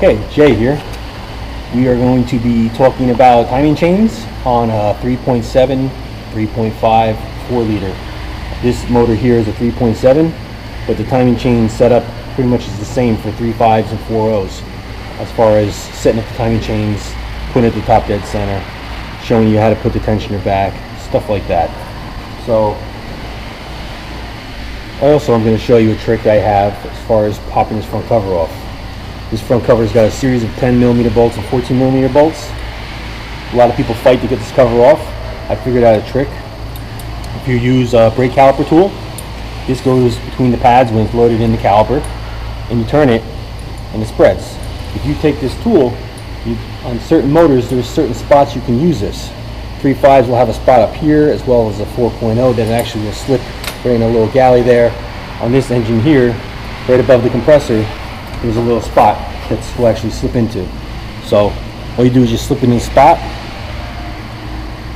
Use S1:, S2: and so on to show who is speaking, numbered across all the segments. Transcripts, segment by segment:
S1: Okay, Jay here. We are going to be talking about timing chains on a 3.7, 3.5, 4-liter. This motor here is a 3.7, but the timing chain setup pretty much is the same for 3.5s and 4.0s as far as setting up the timing chains, putting it at the top dead center, showing you how to put the tensioner back, stuff like that. So also I'm going to show you a trick I have as far as popping this front cover off. This front cover's got a series of 10mm bolts and 14mm bolts. A lot of people fight to get this cover off. I figured out a trick. If you use a brake caliper tool, this goes between the pads when it's loaded in the caliper, and you turn it and it spreads. If you take this tool, on certain motors there's certain spots you can use this. 3.5s will have a spot up here, as well as a 4.0 that actually will slip right in a little galley there. On this engine here, right above the compressor, there's a little spot that will actually slip into. So all you do is just slip in this spot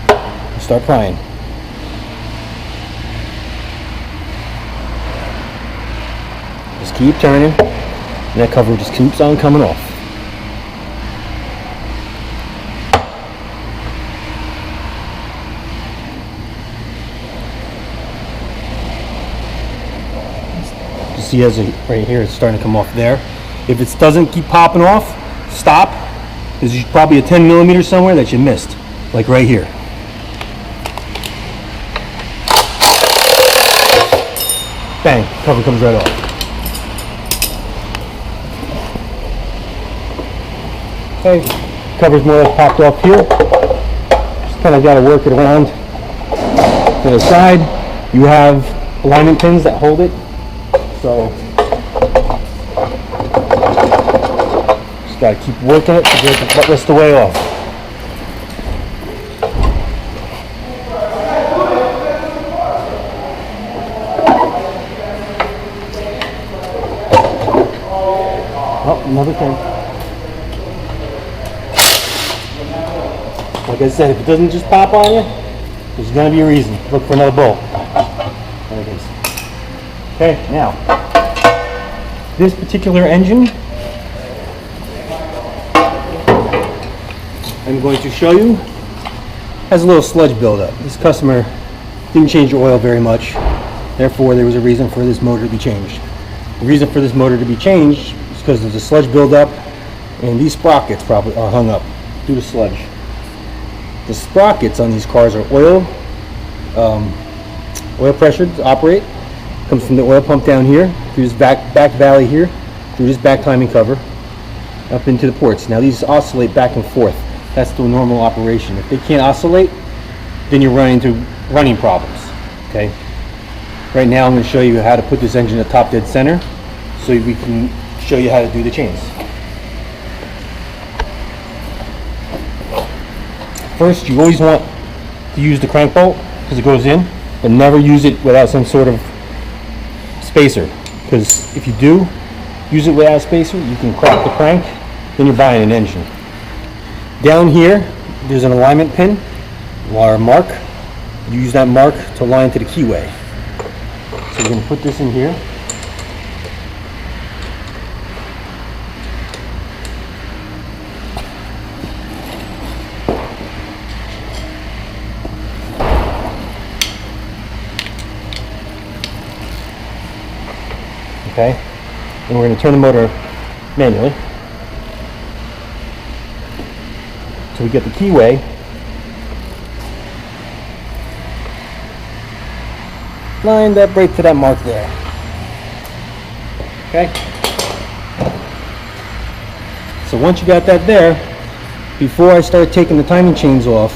S1: and start prying. Just keep turning, and that cover just keeps on coming off. You see, as right here, it's starting to come off there. If it doesn't keep popping off, stop. There's probably a 10mm somewhere that you missed, like right here. Bang, cover comes right off. Okay, cover's more or less popped off here. Just kind of got to work it around to the side. You have alignment pins that hold it, so just got to keep working it to get the rest of the way off. Oh, another thing. Like I said, if it doesn't just pop on you, there's going to be a reason. Look for another bolt. There it is. Okay, now, this particular engine, I'm going to show you, has a little sludge buildup. This customer didn't change the oil very much, therefore there was a reason for this motor to be changed. The reason for this motor to be changed is because there's a sludge buildup, and these sprockets probably are hung up due to sludge. The sprockets on these cars are oil pressure to operate. Comes from the oil pump down here, through this back valley here, through this back timing cover, up into the ports. Now these oscillate back and forth. That's the normal operation. If they can't oscillate, then you run into running problems. Okay. Right now I'm going to show you how to put this engine at top dead center, so we can show you how to do the chains. First, you always want to use the crank bolt because it goes in, but never use it without some sort of spacer, because if you do use it without a spacer, you can crack the crank, then you're buying an engine. Down here, there's an alignment pin or a mark. You use that mark to align to the keyway. So you're going to put this in here. Okay, and we're going to turn the motor manually so we get the keyway. Lined up right to that mark there. Okay, so once you got that there, before I start taking the timing chains off,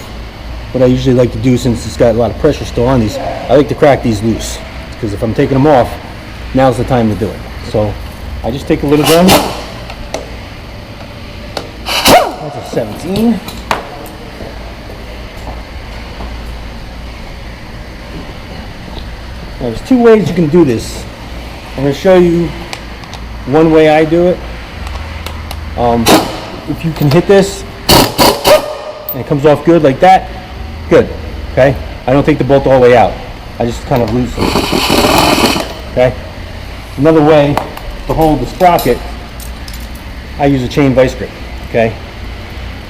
S1: what I usually like to do, since it's got a lot of pressure still on these, I like to crack these loose, because if I'm taking them off, now's the time to do it. So I just take a little gun. That's a 17. Now, there's two ways you can do this. I'm going to show you one way I do it. If you can hit this and it comes off good like that, good. Okay, I don't take the bolt all the way out. I just kind of loosen it. Okay. Another way to hold the sprocket, I use a chain vice grip. Okay,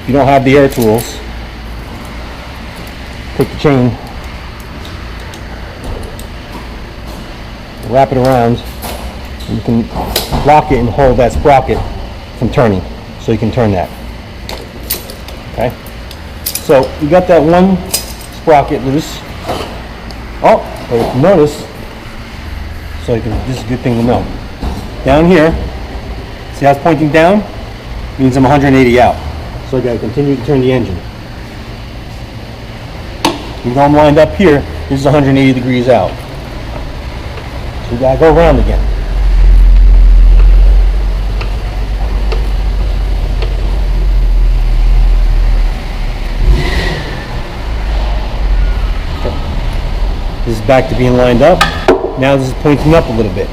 S1: if you don't have the air tools, take the chain, wrap it around, and you can lock it and hold that sprocket from turning, so you can turn that. Okay, so you got that one sprocket loose. Oh, but if you notice, so you can, this is a good thing to know. Down here, see how it's pointing down? Means I'm 180 out. So I gotta continue to turn the engine. Even though I'm lined up here, this is 180 degrees out. So we gotta go around again. Okay. This is back to being lined up. Now this is pointing up a little bit.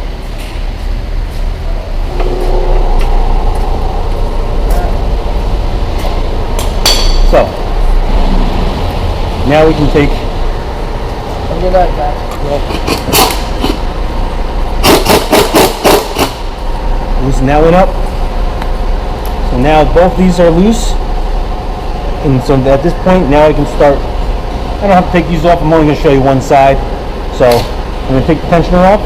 S1: So, now we can take...
S2: I'll be right back.
S1: Loosen that one up. So now both these are loose. And so at this point, now I can start... I don't have to take these off, I'm only going to show you one side. So, I'm going to take the tensioner off.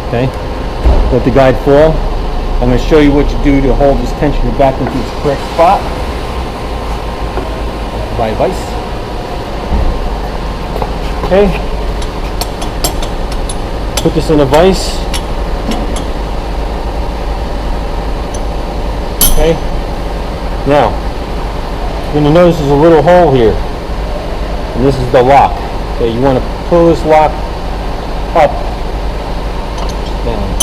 S1: Okay, let the guide fall. I'm going to show you what you do to hold this tensioner back into its correct spot. By a vise. Okay. Put this in a vise. Okay. Now, you're going to notice there's a little hole here. And this is the lock. Okay, you want to pull this lock up. Down.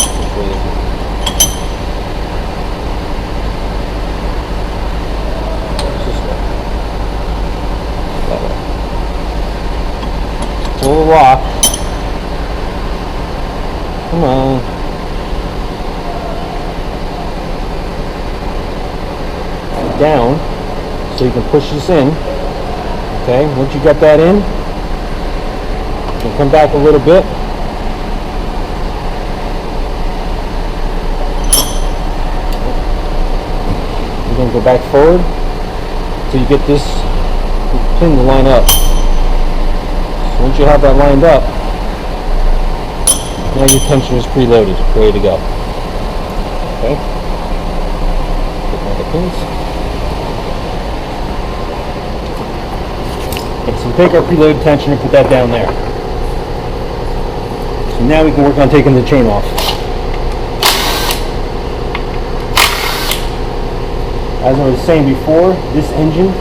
S1: Pull the lock. Come on. Down so you can push this in. Okay, once you got that in, you can come back a little bit. You're going to go back forward until you get this pin to line up. Once you have that lined up, now your tensioner is preloaded, ready to go. Okay. Get my other pins. Okay, so we take our preloaded tensioner and put that down there. So now we can work on taking the chain off. As I was saying before, this engine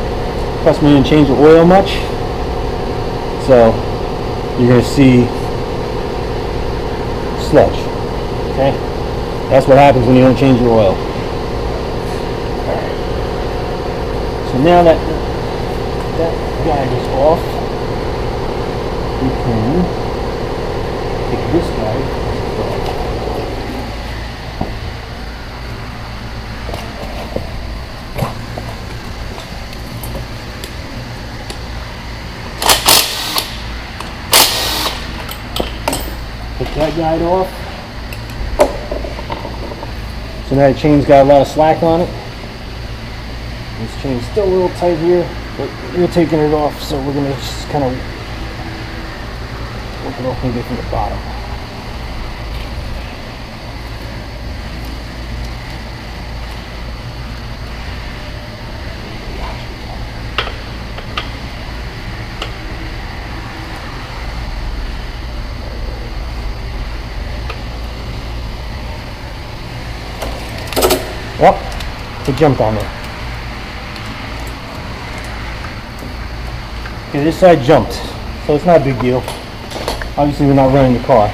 S1: cost me to change the oil much. So you're going to see sludge. Okay? That's what happens when you don't change your oil. Alright. So now that guide is off, we can take this guide. Take that guide off. So now the chain's got a lot of slack on it. This chain's still a little tight here, but we're taking it off, so we're going to just kind of work it off maybe from the bottom. Oh, it jumped on there. Okay, this side jumped, so it's not a big deal. Obviously we're not running the car,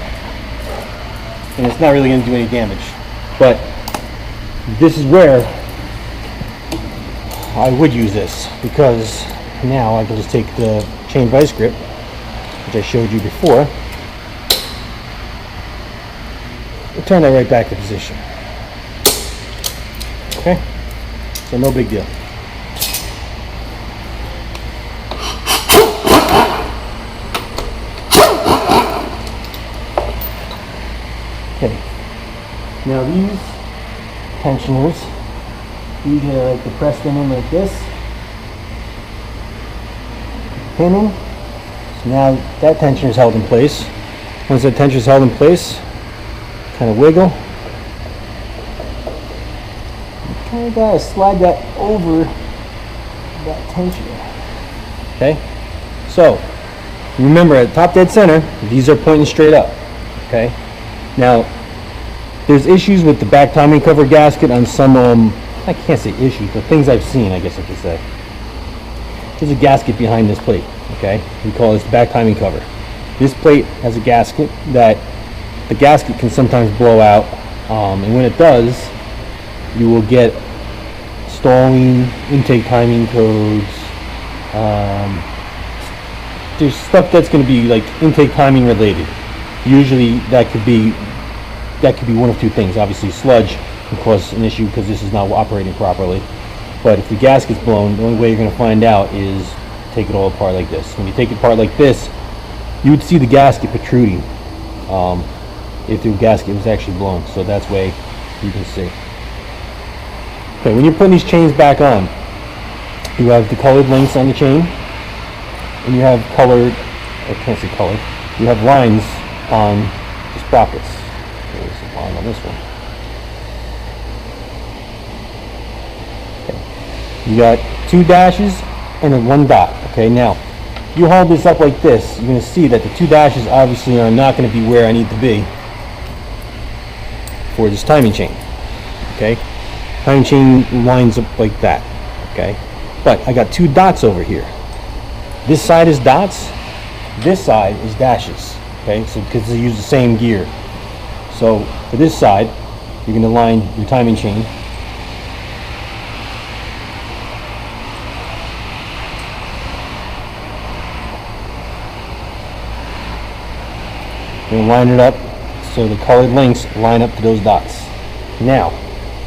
S1: and it's not really going to do any damage. But this is where I would use this, because now I can just take the chain vice grip, which I showed you before, and turn that right back to position. Okay, so no big deal. Okay. Now these tensioners, usually I like to press them in like this. Pin in. So now that tensioner is held in place. Once that tensioner is held in place, kind of wiggle. You kind of gotta slide that over that tensioner. Okay. So remember, at top dead center, these are pointing straight up. Okay. Now, there's issues with the back timing cover gasket on some, I can't say issues, but things I've seen, I guess I could say. There's a gasket behind this plate, okay? We call this the back timing cover. This plate has a gasket that the gasket can sometimes blow out, and when it does, you will get stalling, intake timing codes. There's stuff that's going to be like intake timing related. Usually that could be one of two things. Obviously sludge can cause an issue because this is not operating properly. But if the gasket's blown, the only way you're going to find out is take it all apart like this. When you take it apart like this, you would see the gasket protruding if the gasket was actually blown. So that's way you can see. Okay, when you're putting these chains back on, you have the colored links on the chain, and you have colored, I can't say colored, you have lines on the sprockets. There's a line on this one. Okay. You got 2 dashes and then 1 dot. Okay, now you hold this up like this, you're going to see that the 2 dashes obviously are not going to be where I need to be for this timing chain. Okay, timing chain lines up like that. Okay, but I got 2 dots over here. This side is dots, this side is dashes. Okay, so because they use the same gear. So for this side, you're going to line your timing chain. You're going to line it up so the colored links line up to those dots. Now,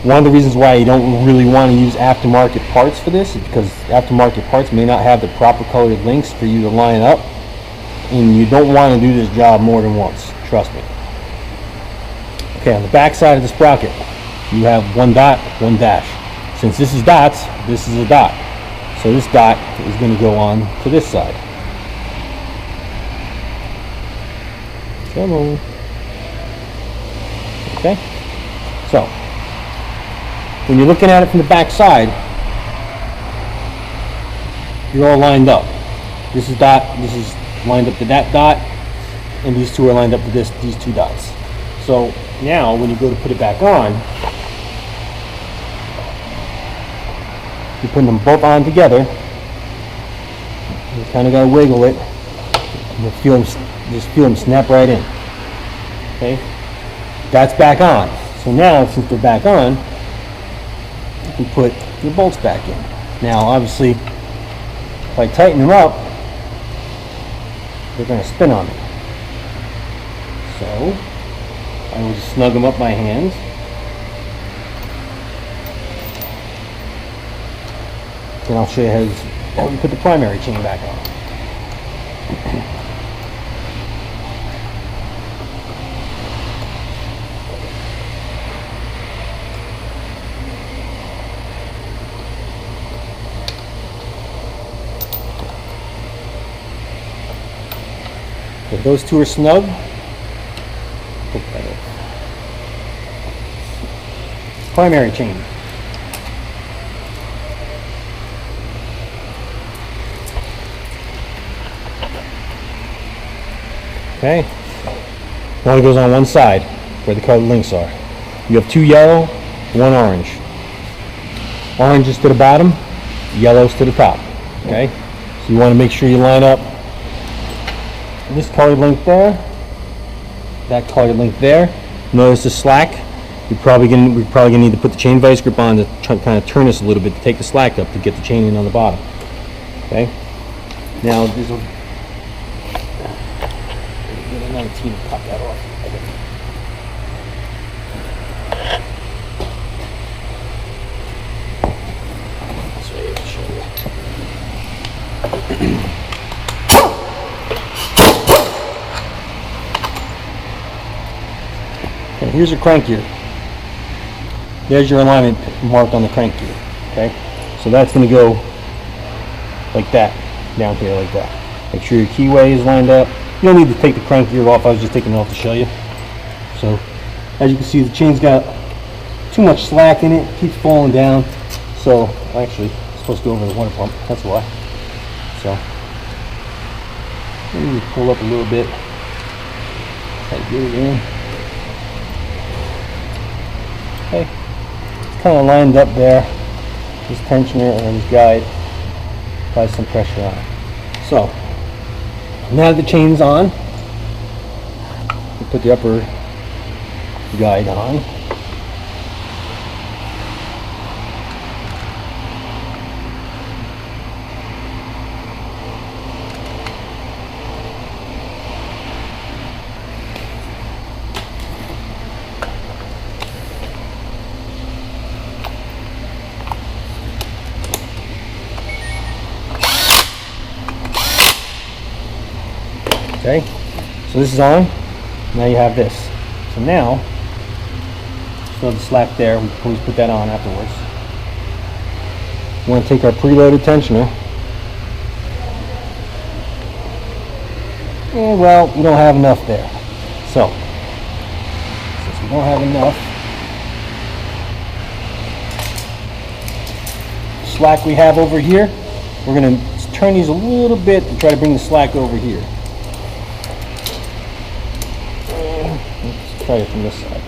S1: one of the reasons why you don't really want to use aftermarket parts for this is because aftermarket parts may not have the proper colored links for you to line up. And you don't want to do this job more than once, trust me. Okay, on the back side of the sprocket, you have 1 dot, 1 dash. Since this is dots, this is a dot. So this dot is going to go on to this side. Come on. Okay, so when you're looking at it from the back side, you're all lined up. This is dot, this is lined up to that dot, and these 2 are lined up to these 2 dots. So now when you go to put it back on, you're putting them both on together. You kind of got to wiggle it. You'll feel them, just feel them snap right in. Okay, that's back on. So now since they're back on, you can put your bolts back in. Now obviously, if I tighten them up, they're going to spin on me. So I will just snug them up my hands. Then I'll show you how you put the primary chain back on. If those 2 are snug, take that off. Primary chain. Okay. It only goes on one side where the colored links are. You have 2 yellow, 1 orange. Orange is to the bottom, yellow's to the top. Okay. So you want to make sure you line up this colored link there, that colored link there. Notice the slack. We're probably gonna need to put the chain vice grip on to kind of turn this a little bit to take the slack up to get the chain in on the bottom. Okay. Now there's a 19 to cut that off. This way I'll show you. Okay, here's your crank gear. There's your alignment marked on the crank gear. Okay, so that's going to go like that, down here like that. Make sure your keyway is lined up. You don't need to take the crank gear off. I was just taking it off to show you. So as you can see, the chain's got too much slack in it. It keeps falling down. So actually, it's supposed to go over the water pump. That's why. So let me pull up a little bit. Try to get it in. Okay, it's kind of lined up there. This tensioner or this guide applies some pressure on it. So now that the chain's on, we put the upper guide on. Okay, so this is on. Now you have this. So now, still have the slack there. We can always put that on afterwards. We want to take our preloaded tensioner. And well, we don't have enough there. So, since we don't have enough, the slack we have over here, we're going to turn these a little bit to try to bring the slack over here. Try it from this side.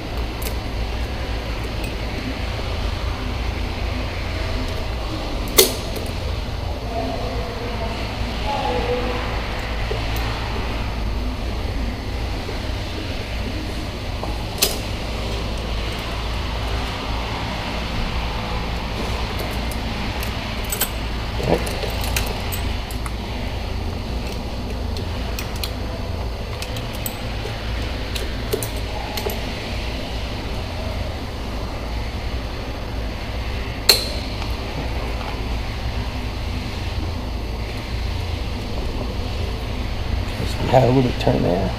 S1: Had a little bit turn there.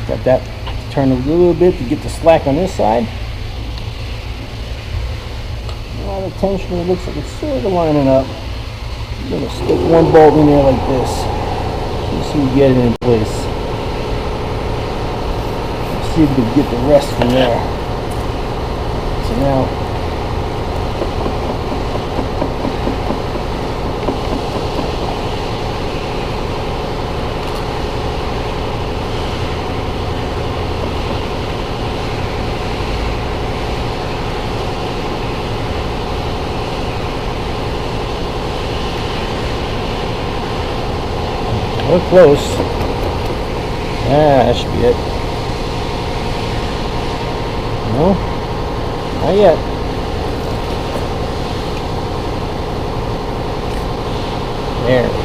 S1: Got that turned a little bit to get the slack on this side. Now the tensioner looks like it's sort of lining up. I'm going to stick one bolt in there like this, just so we get it in place. Let's see if we can get the rest from there. So now, we're close. That should be it. No? Not yet. There it is.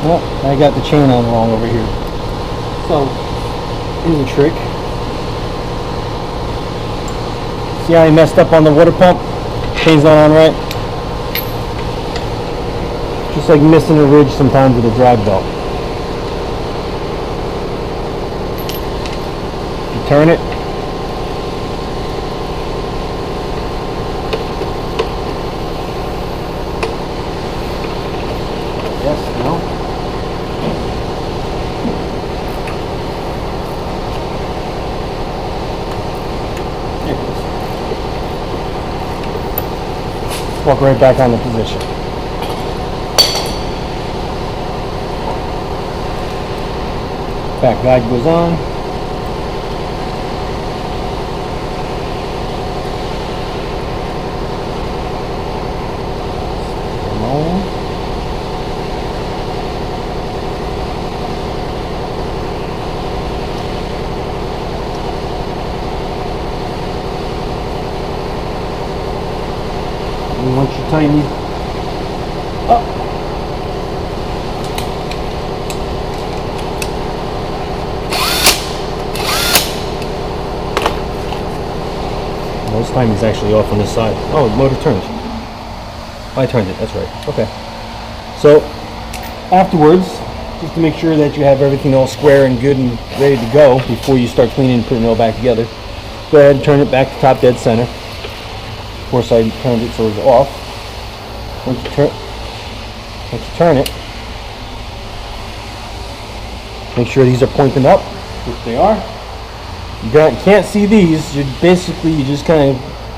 S1: Well, I got the chain on wrong over here. So, here's a trick. See how I messed up on the water pump? Chain's not on right. Just like missing a ridge sometimes with a drive belt. You turn it. Yes, no. Walk right back on the position. Back guide goes on. Once you tighten these up, timing's actually off on this side. Oh, the motor turned. I turned it, that's right. Okay. So, afterwards, just to make sure that you have everything all square and good and ready to go before you start cleaning and putting it all back together, go ahead and turn it back to top dead center. Of course, I turned it so it's off. Once you turn it, make sure these are pointing up, which they are. You can't see these. You just kind of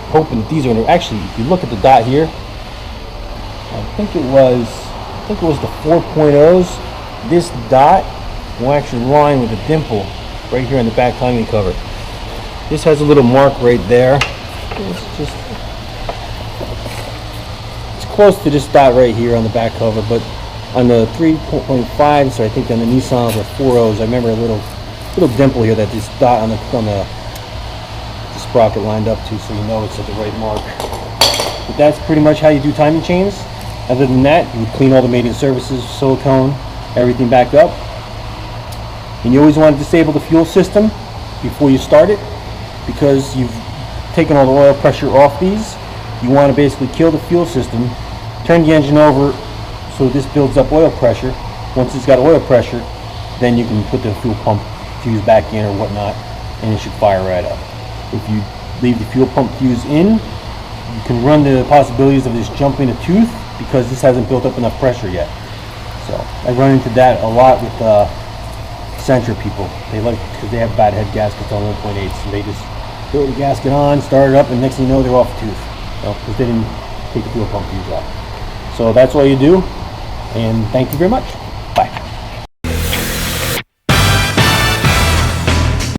S1: hoping that these are actually. If you look at the dot here, I think it was the 4.0s. This dot will actually line with a dimple right here on the back timing cover. This has a little mark right there. It's close to this dot right here on the back cover, but on the 3.5, so I think on the Nissans or 4.0s, I remember a little dimple here that this dot on the sprocket lined up to, so you know it's at the right mark. But that's pretty much how you do timing chains. Other than that, you would clean all the mating surfaces, silicone, everything back up. And you always want to disable the fuel system before you start it, because you've taken all the oil pressure off these. You want to basically kill the fuel system, turn the engine over so this builds up oil pressure. Once it's got oil pressure, then you can put the fuel pump fuse back in or whatnot, and it should fire right up. If you leave the fuel pump fuse in, you can run the possibilities of this jumping a tooth because this hasn't built up enough pressure yet. So I run into that a lot with Sentra people. They like, because they have bad head gaskets on 1.8s, so they just throw the gasket on, start it up, and next thing you know they're off a tooth, because they didn't take the fuel pump fuse out. So that's all you do, and thank you very much.